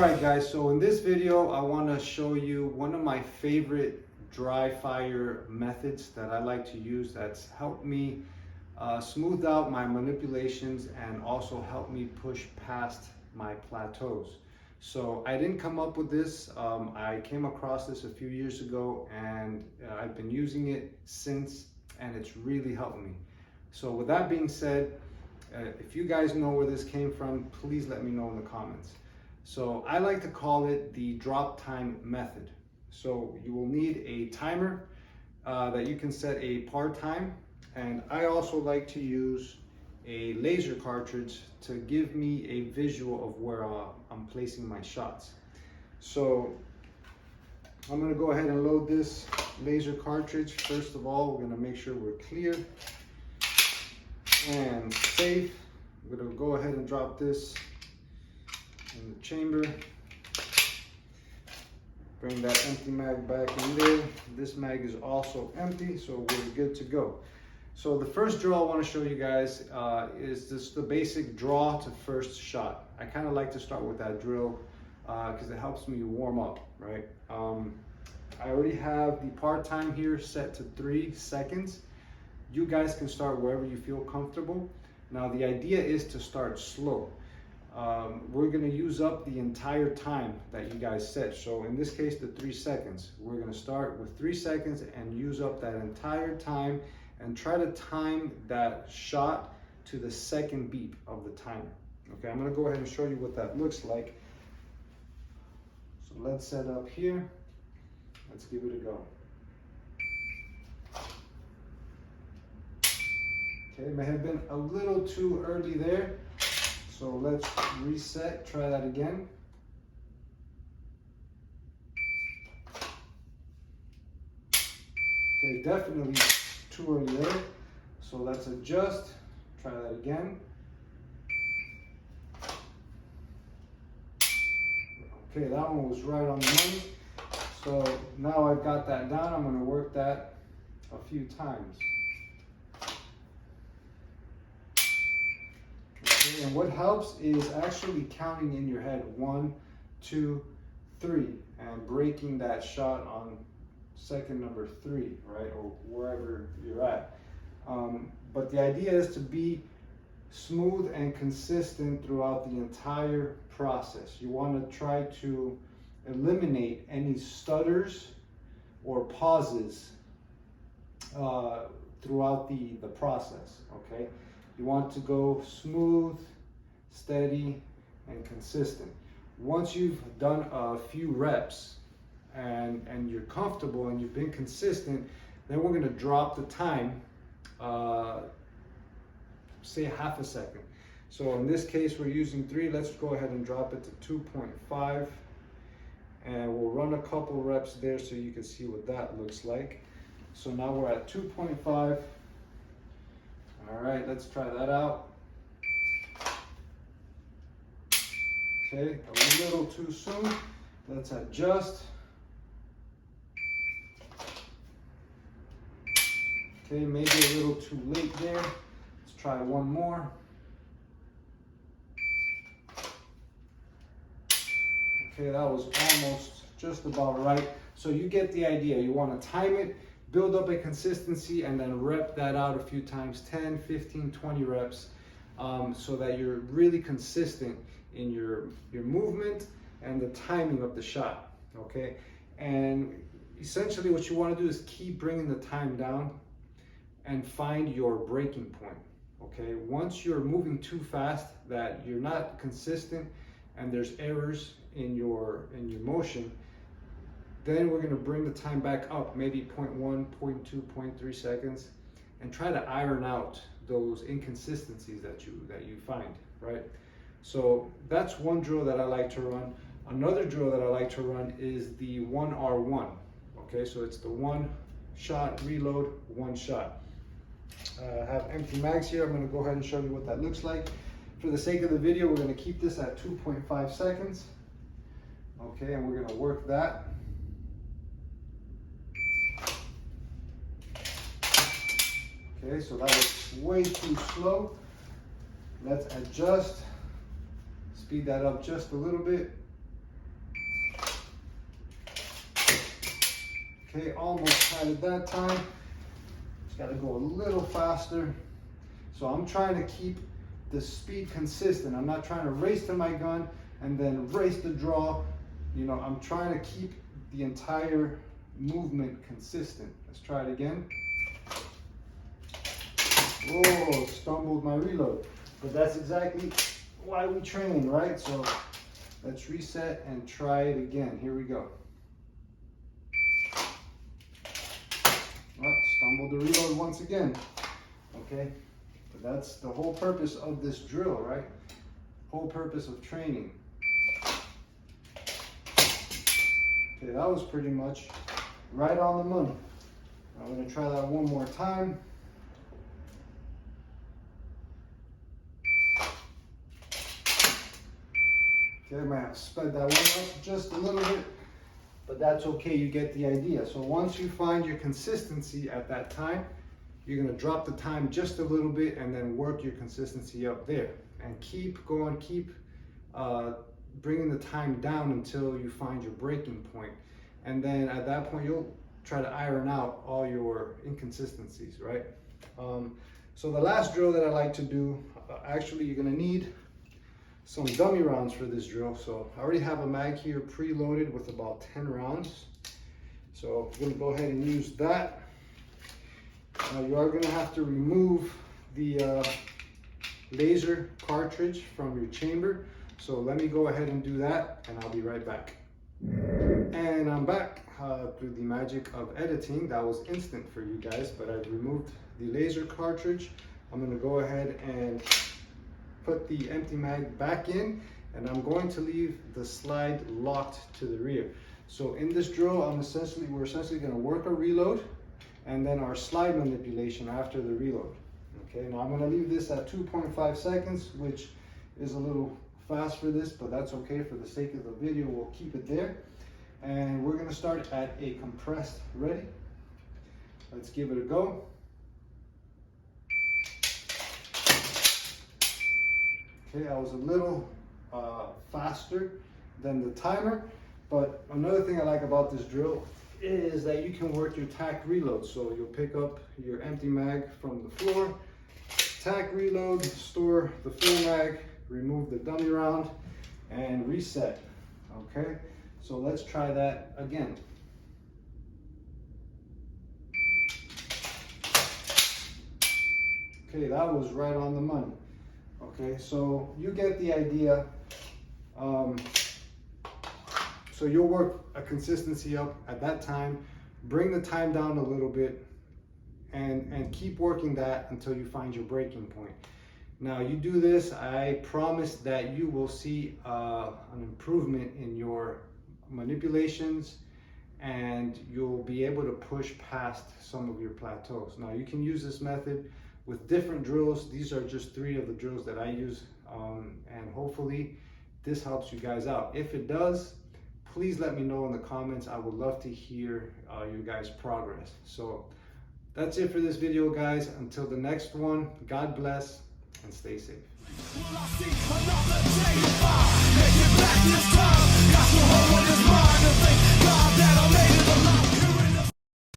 Alright guys, so in this video I want to show you one of my favorite dry fire methods that I like to use that's helped me smooth out my manipulations and also help me push past my plateaus. So I didn't come up with this, I came across this a few years ago and I've been using it since, and it's really helped me. So with that being said, if you guys know where this came from, please let me know in the comments. So I like to call it the drop time method. So you will need a timer that you can set a par time, and I also like to use a laser cartridge to give me a visual of where I'm placing my shots. So I'm going to go ahead and load this laser cartridge. First of all, we're going to make sure we're clear and safe. I'm going to go ahead and drop this in the chamber. Bring that empty mag back in there. This mag is also empty, so we're good to go. So the first drill I want to show you guys is just the basic draw to first shot. I kind of like to start with that drill because it helps me warm up, right? I already have the par time here set to 3 seconds. You guys can start wherever you feel comfortable. Now the idea is to start slow. We're going to use up the entire time that you guys set. So in this case, the 3 seconds. We're going to start with 3 seconds and use up that entire time and try to time that shot to the second beep of the timer. Okay, I'm going to go ahead and show you what that looks like. So let's set up here. Let's give it a go. Okay, may have been a little too early there. So let's reset, try that again. Okay, definitely too early there. So let's adjust, try that again. Okay, that one was right on the money. So now I've got that down, I'm gonna work that a few times. And what helps is actually counting in your head 1, 2, 3 and breaking that shot on second number 3, right, or wherever you're at. But the idea is to be smooth and consistent throughout the entire process. You want to try to eliminate any stutters or pauses throughout the process, okay? You want to go smooth, steady, and consistent. Once you've done a few reps and you're comfortable and you've been consistent, then we're going to drop the time, say half a second. So in this case, we're using 3. Let's go ahead and drop it to 2.5. And we'll run a couple reps there so you can see what that looks like. So now we're at 2.5. All right, let's try that out. Okay, a little too soon. Let's adjust. Okay, maybe a little too late there. Let's try one more. Okay, that was almost just about right. So you get the idea. You want to time it, build up a consistency, and then rep that out a few times, 10, 15, 20 reps, so that you're really consistent in your movement and the timing of the shot, okay? And essentially what you want to do is keep bringing the time down and find your breaking point, okay? Once you're moving too fast that you're not consistent and there's errors in your motion, then we're going to bring the time back up, maybe 0.1, 0.2, 0.3 seconds, and try to iron out those inconsistencies that you find, right? So that's one drill that I like to run. Another drill that I like to run is the 1R1. Okay, so it's the 1 shot, reload, 1 shot. I have empty mags here. I'm going to go ahead and show you what that looks like. For the sake of the video, we're going to keep this at 2.5 seconds. Okay, and we're going to work that. Okay, so that was way too slow. Let's adjust, speed that up just a little bit. Okay, almost had it that time. Just gotta go a little faster. So I'm trying to keep the speed consistent. I'm not trying to race to my gun and then race to draw. You know, I'm trying to keep the entire movement consistent. Let's try it again. Oh, stumbled my reload. But that's exactly why we train, right? So let's reset and try it again. Here we go. Oh, stumbled the reload once again. Okay, but that's the whole purpose of this drill, right? Whole purpose of training. Okay, that was pretty much right on the money. I'm gonna try that one more time. Okay, I might have sped that one up just a little bit, but that's okay, you get the idea. So once you find your consistency at that time, you're gonna drop the time just a little bit and then work your consistency up there. And keep going, keep bringing the time down until you find your breaking point. And then at that point, you'll try to iron out all your inconsistencies, right? So the last drill that I like to do, actually you're gonna need some dummy rounds for this drill. So I already have a mag here preloaded with about 10 rounds. So I'm gonna go ahead and use that. You are gonna have to remove the laser cartridge from your chamber. So let me go ahead and do that and I'll be right back. And I'm back through the magic of editing. That was instant for you guys, but I've removed the laser cartridge. I'm gonna go ahead and put the empty mag back in, and I'm going to leave the slide locked to the rear. So in this drill, we're essentially gonna work a reload and then our slide manipulation after the reload. Okay, now I'm gonna leave this at 2.5 seconds, which is a little fast for this, but that's okay for the sake of the video. We'll keep it there. And we're gonna start at a compressed ready. Let's give it a go. Okay, I was a little faster than the timer, but another thing I like about this drill is that you can work your tack reload. So you'll pick up your empty mag from the floor, tack reload, store the full mag, remove the dummy round, and reset. Okay, so let's try that again. Okay, that was right on the money. Okay, so you get the idea. So you'll work a consistency up at that time, bring the time down a little bit, and keep working that until you find your breaking point. Now you do this, I promise that you will see an improvement in your manipulations, and you'll be able to push past some of your plateaus. Now you can use this method with different drills. These are just 3 of the drills that I use, and hopefully this helps you guys out. If it does, please let me know in the comments. I would love to hear you guys' progress. So that's it for this video, guys. Until the next one, God bless and stay safe.